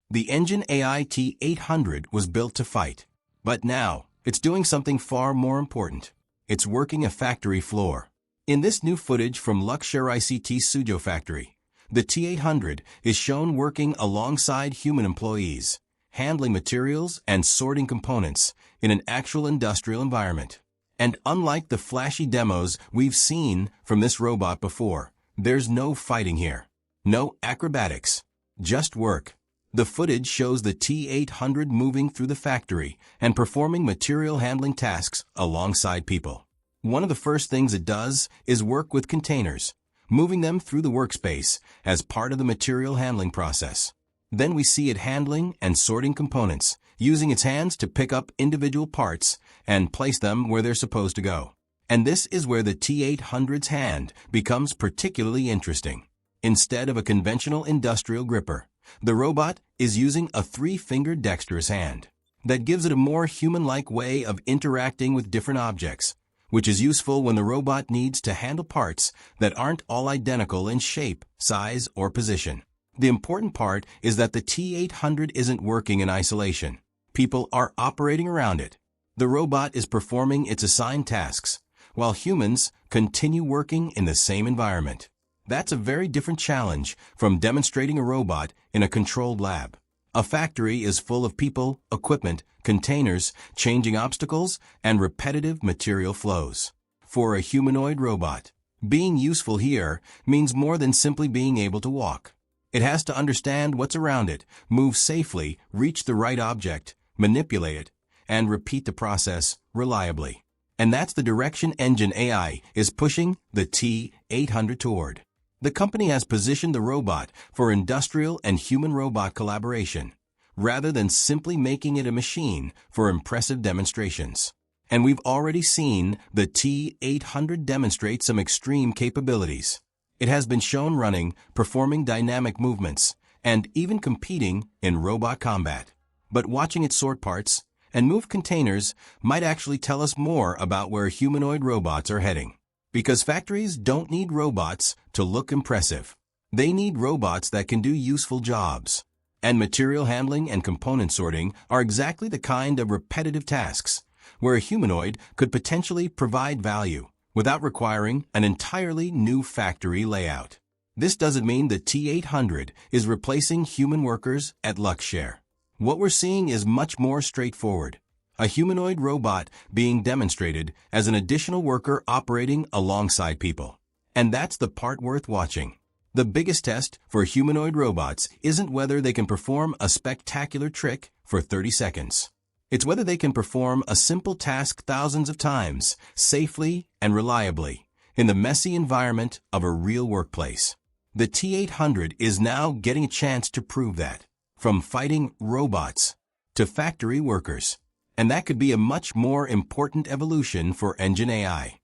The EngineAI T800 was built to fight. But now, it's doing something far more important. It's working a factory floor. In this new footage from Luxshare-ICT Suzhou factory, the T800 is shown working alongside human employees, handling materials and sorting components in an actual industrial environment. And unlike the flashy demos we've seen from this robot before, there's no fighting here. No acrobatics. Just work. The footage shows the T800 moving through the factory and performing material handling tasks alongside people. One of the first things it does is work with containers, moving them through the workspace as part of the material handling process. Then we see it handling and sorting components, using its hands to pick up individual parts and place them where they're supposed to go. And this is where the T800's hand becomes particularly interesting. Instead of a conventional industrial gripper, the robot is using a 3-fingered dexterous hand. That gives it a more human-like way of interacting with different objects, which is useful when the robot needs to handle parts that aren't all identical in shape, size, or position. The important part is that the T800 isn't working in isolation. People are operating around it. The robot is performing its assigned tasks, while humans continue working in the same environment. That's a very different challenge from demonstrating a robot in a controlled lab. A factory is full of people, equipment, containers, changing obstacles, and repetitive material flows. For a humanoid robot, being useful here means more than simply being able to walk. It has to understand what's around it, move safely, reach the right object, manipulate it, and repeat the process reliably. And that's the direction EngineAI is pushing the T800 toward. The company has positioned the robot for industrial and human-robot collaboration, rather than simply making it a machine for impressive demonstrations. And we've already seen the T800 demonstrate some extreme capabilities. It has been shown running, performing dynamic movements, and even competing in robot combat. But watching it sort parts and move containers might actually tell us more about where humanoid robots are heading. Because factories don't need robots to look impressive. They need robots that can do useful jobs. And material handling and component sorting are exactly the kind of repetitive tasks where a humanoid could potentially provide value without requiring an entirely new factory layout. This doesn't mean the T800 is replacing human workers at Luxshare. What we're seeing is much more straightforward. A humanoid robot being demonstrated as an additional worker operating alongside people. And that's the part worth watching. The biggest test for humanoid robots isn't whether they can perform a spectacular trick for 30 seconds. It's whether they can perform a simple task thousands of times, safely and reliably, in the messy environment of a real workplace. The T800 is now getting a chance to prove that, from fighting robots to factory workers. And that could be a much more important evolution for EngineAI.